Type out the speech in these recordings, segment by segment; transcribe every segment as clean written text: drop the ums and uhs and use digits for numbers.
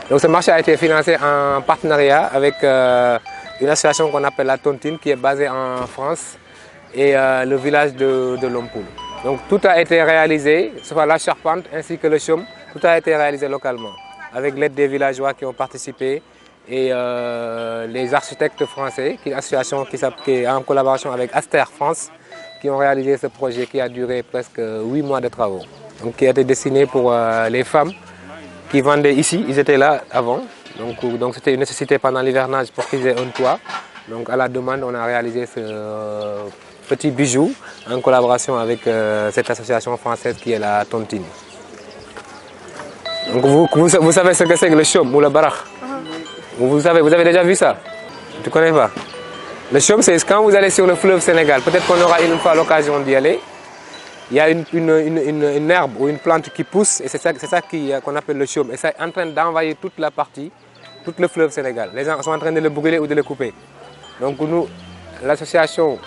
Donc ce marché a été financé en partenariat avec une association qu'on appelle la Tontine qui est basée en France et le village de Lompoul. Donc tout a été réalisé, soit la charpente ainsi que le chaume, tout a été réalisé localement avec l'aide des villageois qui ont participé et les architectes français, qui est une association qui est en collaboration avec Aster France, qui ont réalisé ce projet qui a duré presque 8 mois de travaux. Donc qui a été destiné pour les femmes qui vendaient ici, ils étaient là avant. Donc c'était une nécessité pendant l'hivernage pour qu'ils aient un toit. Donc à la demande, on a réalisé ce petit bijou en collaboration avec cette association française qui est la Tontine. Donc vous savez ce que c'est que le chaume ou le barakh? Vous avez déjà vu ça? Tu ne connais pas? Le chaume, c'est quand vous allez sur le fleuve Sénégal, peut-être qu'on aura une fois l'occasion d'y aller. Il y a une herbe ou une plante qui pousse et c'est ça qu'on appelle le chaume. Et ça est en train d'envahir toute la partie, tout le fleuve Sénégal. Les gens sont en train de le brûler ou de le couper. Donc nous, l'association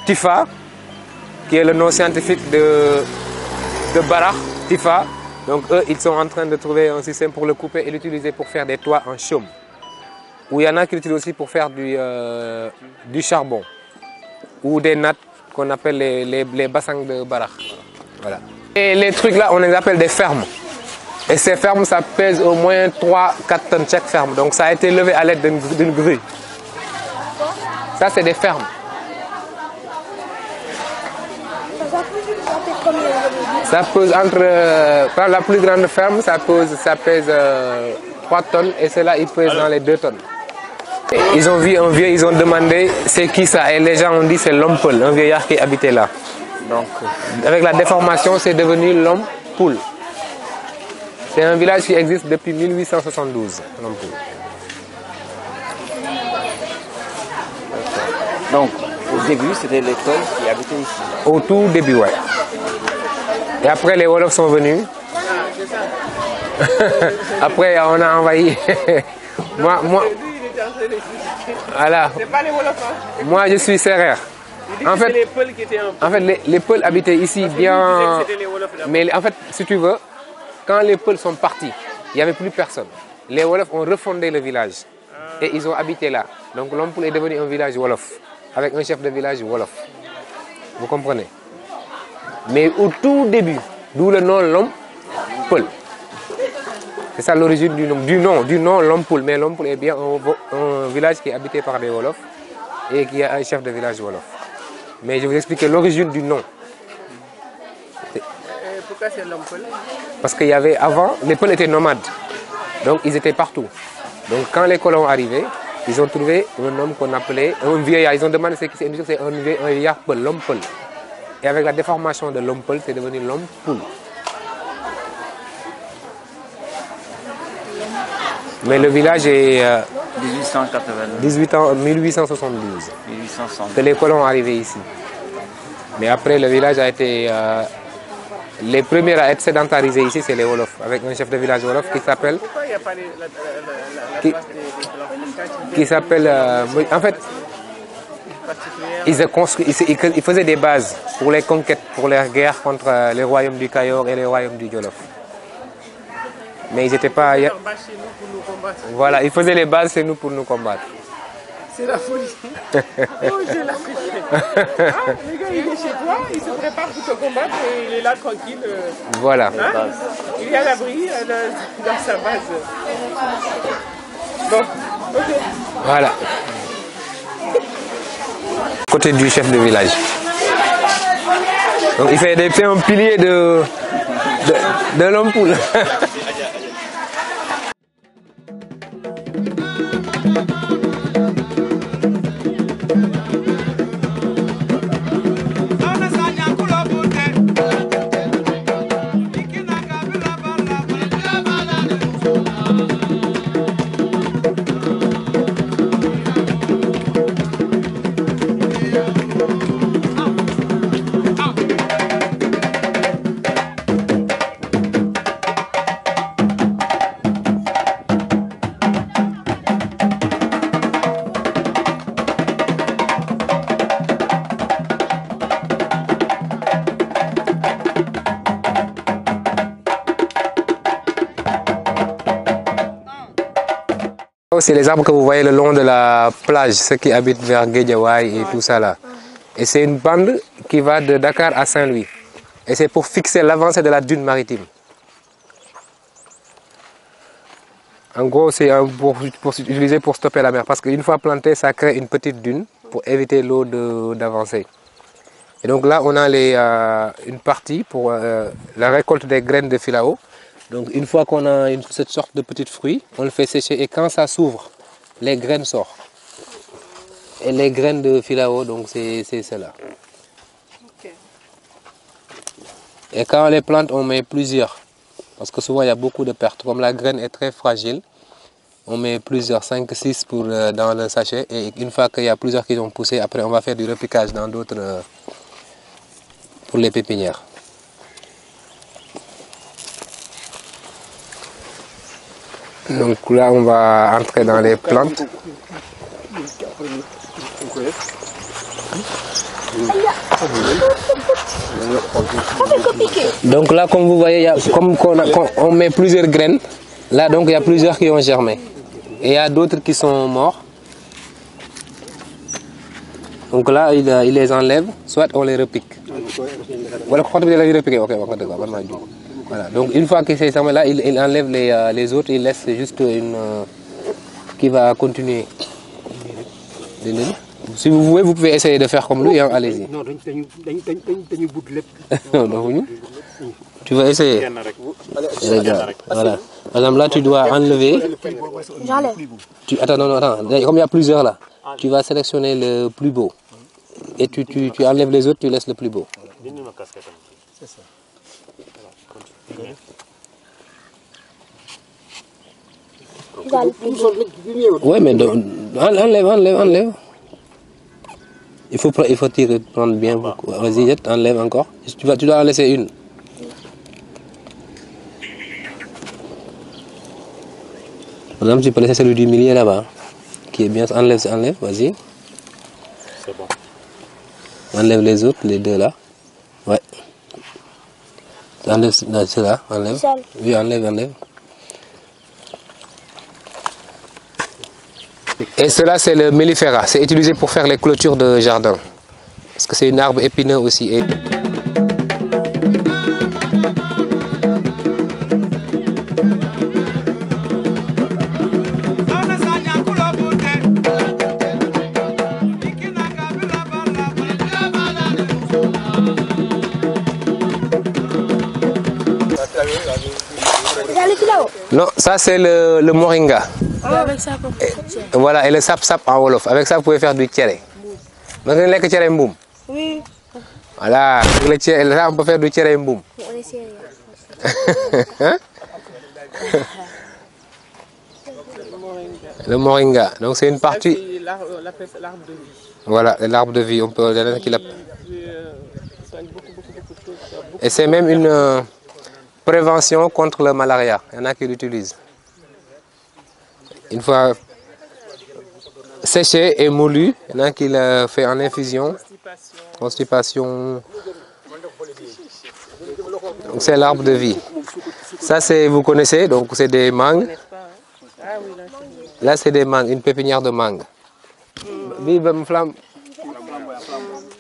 Tifa, qui est le nom scientifique de barakh, Tifa, donc eux, ils sont en train de trouver un système pour le couper et l'utiliser pour faire des toits en chaume. Ou il y en a qui l'utilisent aussi pour faire du charbon ou des nattes qu'on appelle les bassins de barakh. Voilà. Et les trucs là, on les appelle des fermes. Et ces fermes, ça pèse au moins 3-4 tonnes chaque ferme. Donc ça a été levé à l'aide d'une grue. Ça, c'est des fermes. Ça pèse entre... la plus grande ferme, ça pèse 3 tonnes et celle-là, il pèse dans les 2 tonnes. Ils ont vu un vieux, ils ont demandé c'est qui ça et les gens ont dit c'est Lompoul, un vieillard qui habitait là. Donc avec la déformation c'est devenu Lompoul. C'est un village qui existe depuis 1872, Lompoul. Donc au début c'était les Peuls qui habitaient ici. Au tout début, ouais. Et après les Wolofs sont venus. Après on a envahi. moi voilà. C'est pas les Wolofs, hein? Moi je suis Sérère. En fait, les Peuls qui étaient en fait les Peuls habitaient ici bien. Mais en fait, si tu veux, quand les Peuls sont partis, il n'y avait plus personne. Les Wolofs ont refondé le village et ils ont habité là. Donc Lompoul est devenu un village Wolof avec un chef de village Wolof. Vous comprenez? Mais au tout début, d'où le nom Lompoul. C'est ça l'origine du nom Lompoul. Mais Lompoul est bien un village qui est habité par des Wolofs et qui a un chef de village Wolof. Mais je vais vous expliquer l'origine du nom. Pourquoi c'est Lompoul? Parce qu'il y avait avant, les Peuls étaient nomades. Donc ils étaient partout. Donc quand les colons arrivaient, ils ont trouvé un homme qu'on appelait un vieillard. Ils ont demandé ce que c'est un vieillard Peul, Lompoul. Et avec la déformation de Lompoul, c'est devenu Lompoul. Mais le village est 1872 que les colons sont arrivés ici. Mais après, le village a été... les premiers à être sédentarisés ici, c'est les Wolofs, avec un chef de village Wolof qui s'appelle... Pourquoi il n'y a pas la place des qui s'appelle... en fait, ils faisaient des bases pour les conquêtes, pour les guerres contre les royaumes du Kayor et les royaumes du Jolof. Mais ils n'étaient pas... Voilà, ils faisaient les bases chez nous pour nous combattre. C'est la folie. Oh, j'ai la folie. Ah, le gars, il est chez toi, il se prépare pour te combattre et il est là tranquille. Voilà. Hein? Il est à l'abri dans sa base. Bon, ok. Voilà. Côté du chef de village. Donc il fait un pilier de Lompoul. filao, c'est les arbres que vous voyez le long de la plage, ceux qui habitent vers Guédiawaye et tout ça là. Et c'est une bande qui va de Dakar à Saint-Louis. Et c'est pour fixer l'avancée de la dune maritime. En gros, c'est pour utiliser pour stopper la mer. Parce qu'une fois planté, ça crée une petite dune pour éviter l'eau d'avancer. Et donc là, on a une partie pour la récolte des graines de filao. Donc une fois qu'on a cette sorte de petit fruit, on le fait sécher et quand ça s'ouvre, les graines sortent. Et les graines de filao, donc c'est cela. Ok. Et quand on les plante, on met plusieurs. Parce que souvent il y a beaucoup de pertes. Comme la graine est très fragile, on met plusieurs, 5, 6 dans le sachet. Et une fois qu'il y a plusieurs qui ont poussé, après on va faire du repiquage dans d'autres pour les pépinières. Donc là, on va entrer dans les plantes. Donc là, comme vous voyez, comme on met plusieurs graines, là donc il y a plusieurs qui ont germé. Et il y a d'autres qui sont morts. Donc là, il les enlève, soit on les repique. Voilà, donc une fois que c'est fermé là, il enlève les autres, il laisse juste une qui va continuer. Si vous voulez, vous pouvez essayer de faire comme lui, hein, allez-y. Tu vas essayer. Voilà. Par exemple, là, tu dois enlever. J'enlève. Attends, non, attends. Comme il y a plusieurs là, tu vas sélectionner le plus beau. Et tu enlèves les autres, tu laisses le plus beau. C'est ça. Oui, mais enlève. Il faut tirer, prendre bien beaucoup. Vas-y, enlève encore. Tu dois en laisser une. Par exemple, tu peux laisser celui du milieu là-bas, qui est bien. Enlève, vas-y. C'est bon. Enlève les autres, les deux là. Ouais. Enlève cela, enlève. Oui, enlève. Et cela, c'est le mellifera. C'est utilisé pour faire les clôtures de jardin. Parce que c'est un arbre épineux aussi. Et... Non, ça c'est le moringa. Ah, avec ça, Voilà, et le sap-sap en wolof. Avec ça, vous pouvez faire du tchéré. Vous avez le tchéré mboum? Oui. Voilà, avec là, on peut faire du tchéré mboum. On est sérieux. Le moringa. Donc c'est une partie. C'est l'arbre de vie. Voilà, l'arbre de vie. On peut Soigne beaucoup de choses. Et c'est même une prévention contre le malaria. Il y en a qui l'utilisent. Une fois séché et moulu, il y en a qui le fait en infusion. Constipation. Donc c'est l'arbre de vie. Ça c'est, vous connaissez, donc c'est des mangues. Là c'est des mangues, une pépinière de mangues.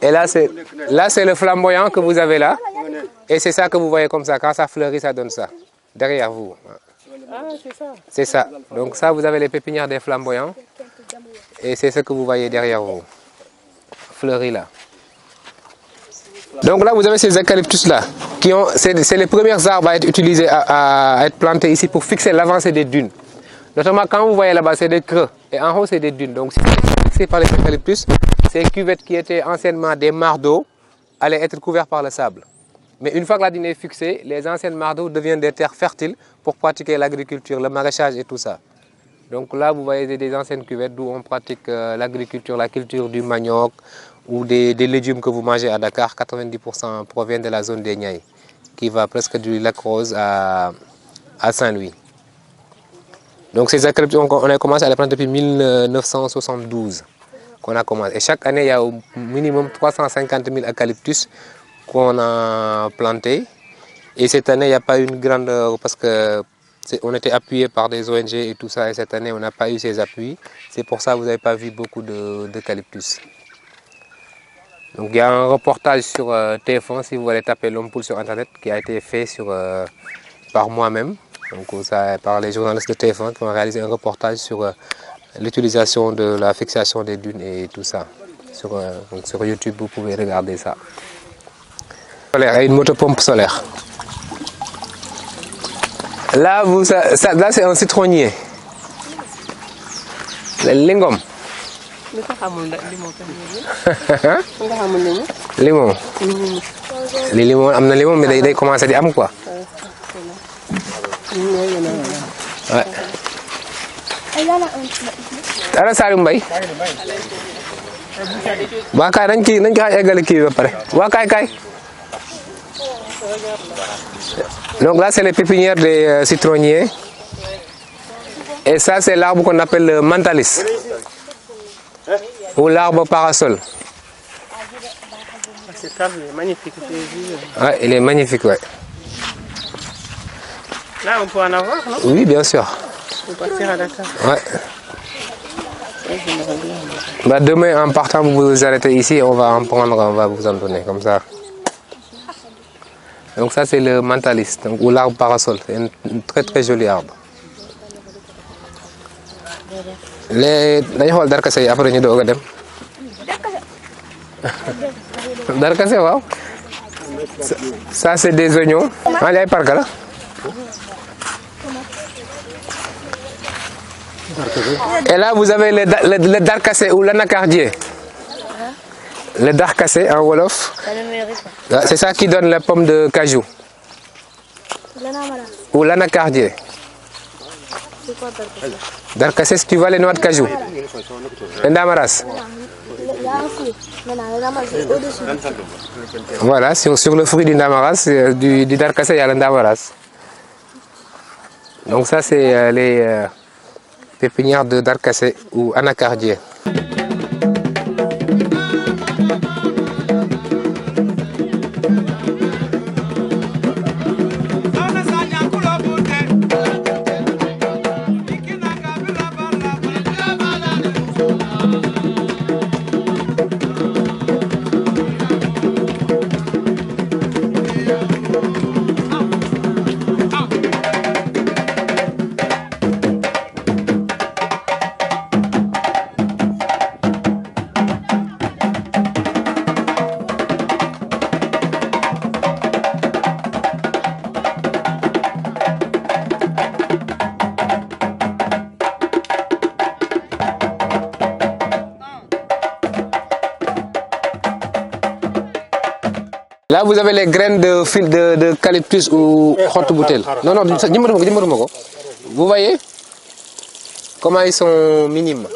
Et là c'est le flamboyant que vous avez là. Et c'est ça que vous voyez comme ça. Quand ça fleurit, ça donne ça. Derrière vous. Ah, c'est ça. C'est ça. Donc ça, vous avez les pépinières des flamboyants. Et c'est ce que vous voyez derrière vous. Fleuri là. Donc là, vous avez ces eucalyptus là. C'est les premiers arbres à être utilisés, à être plantés ici pour fixer l'avancée des dunes. Notamment quand vous voyez là-bas, c'est des creux. Et en haut, c'est des dunes. Donc si c'est fixé par les eucalyptus, ces cuvettes qui étaient anciennement des mares d'eau allaient être couvertes par le sable. Mais une fois que la dune est fixée, les anciennes mares d'eau deviennent des terres fertiles pour pratiquer l'agriculture, le maraîchage et tout ça. Donc là, vous voyez des anciennes cuvettes d'où on pratique l'agriculture, la culture du manioc ou des légumes que vous mangez à Dakar. 90% proviennent de la zone des Niayes, qui va presque du lac Rose à Saint-Louis. Donc ces eucalyptus, on a commencé à les planter depuis 1972 qu'on a commencé. Et chaque année, il y a au minimum 350 000 eucalyptus qu'on a planté. Et cette année, il n'y a pas une grande... parce que On était appuyé par des ONG et tout ça, et cette année, on n'a pas eu ces appuis. C'est pour ça que vous n'avez pas vu beaucoup d'eucalyptus. Donc il y a un reportage sur TF1, si vous voulez taper L'Homme Poule sur Internet, qui a été fait par moi-même, donc par les journalistes de TF1 qui ont réalisé un reportage sur l'utilisation de la fixation des dunes et tout ça. Donc sur YouTube, vous pouvez regarder ça. Solaire, et une motopompe solaire. Là, là c'est un citronnier. Le lingom. Limon. Les limons, amna limon, mais day commencer di am quoi. Ouais. Dara Salim Mbaye. Waa kay dañ ko eggale kii ba pare. Waa kay. Donc là c'est les pépinières des citronniers. Et ça c'est l'arbre qu'on appelle le mantalis. Ou l'arbre parasol. Cet arbre est magnifique. Ouais, il est magnifique, ouais. Là, on peut en avoir, non? Oui, bien sûr. On peut partir à Dakar. Ouais. Bah, demain, en partant, vous vous arrêtez ici, on va en prendre, on va vous en donner, comme ça. Donc ça, c'est le mantalis, donc, ou l'arbre parasol. C'est un très très joli arbre. Dañu xool darkase yi après ñu doog a dem. Darkase waaw. Ça c'est des oignons. Ali ay parka la. Et là vous avez le darkase ou l'anacardier. Le darkase en wolof. C'est ça qui donne la pomme de cajou. Ou l'anacardier. C'est quoi Darkase? Darkase, si tu vois les noix de cajou. Le ndamaras. Il y a un fruit. Maintenant, le ndamaras est au-dessus. Voilà, sur le fruit du ndamaras, du darkase, il y a le ndamaras. Donc ça, c'est les pépinières de darkase ou anacardier. Là, vous avez les graines de fil de eucalyptus ou hot bouteille. Non, vous voyez comment ils sont minimes.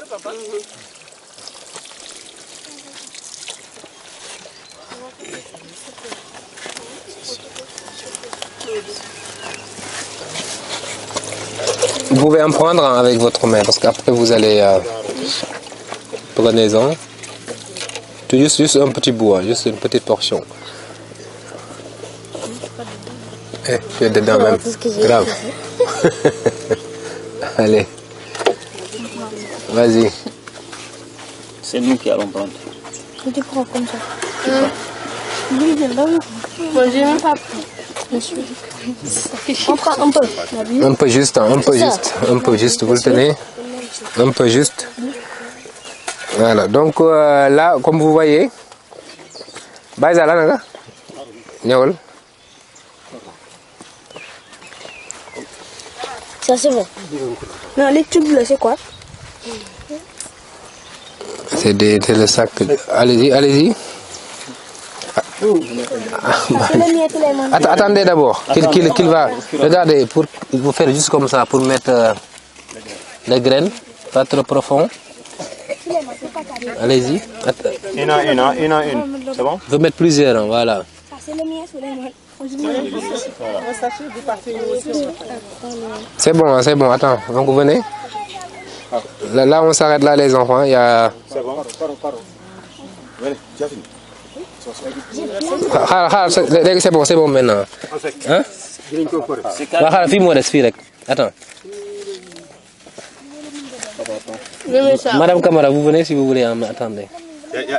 Vous pouvez en prendre avec votre main parce qu'après vous allez prenez-en. Juste un petit bout, hein, juste une petite portion. Eh, tu es dedans même. Grave. Allez. Vas-y. C'est nous qui allons prendre. Tu prends comme ça. Moi, j'ai même pas pris. On prend un peu. Un peu juste, un peu juste, un peu juste. Vous le tenez. Un peu juste. Voilà. Donc là, comme vous voyez, Baïza là, naga. Nyawal. Ça c'est bon. Non, les tubes là, c'est quoi? C'est le sac. Allez-y, allez-y. Attendez d'abord qu'il va. Regardez, il faut faire juste comme ça pour mettre les graines, pas trop profond. Allez-y. Une. C'est bon? Il faut mettre plusieurs, voilà. C'est bon, c'est bon. Attends, donc vous venez. Là, on s'arrête là, les enfants. Il y a. C'est bon? Pardon. Venez, tu as fini. C'est bon maintenant. Hein? Attends. Madame Camara, vous venez si vous voulez. Attendez. Il y a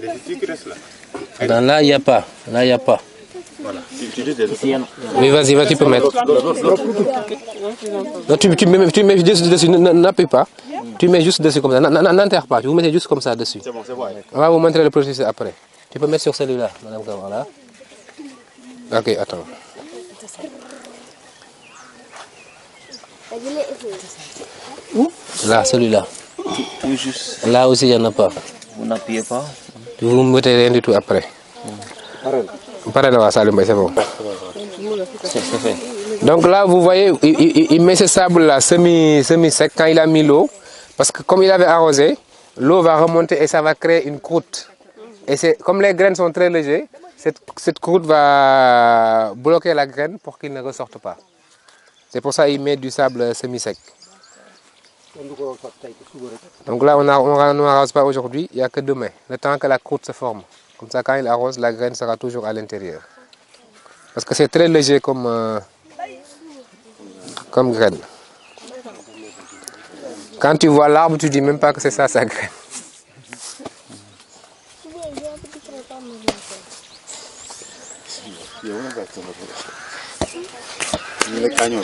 des tissus qui restent là. Attends, là, il n'y a pas. Là, il n'y a pas. Voilà. Tu dis des Oui, vas-y, tu peux mettre. Non, tu mets juste dessus, n'appuie pas. Tu mets juste dessus comme ça. N'enterre pas, vous mettez juste comme ça dessus. C'est bon, c'est bon. On va vous montrer le processus après. Tu peux mettre sur celui-là, Madame Camara. Ok, attends. Là, celui-là. Tout juste. Là aussi, il n'y en a pas. Vous n'appuyez pas. Vous ne mettez rien du tout après. C'est bon. C'est fait. Donc là, vous voyez, il met ce sable-là semi-sec quand il a mis l'eau. Parce que comme il avait arrosé, l'eau va remonter et ça va créer une croûte. Et comme les graines sont très légères, cette croûte va bloquer la graine pour qu'il ne ressorte pas. C'est pour ça qu'il met du sable semi-sec. Donc là, on n'arrose pas aujourd'hui, il n'y a que demain, le temps que la croûte se forme. Comme ça, quand il arrose, la graine sera toujours à l'intérieur. Parce que c'est très léger comme graine. Quand tu vois l'arbre, tu ne dis même pas que c'est ça sa graine. Il y a un cañon.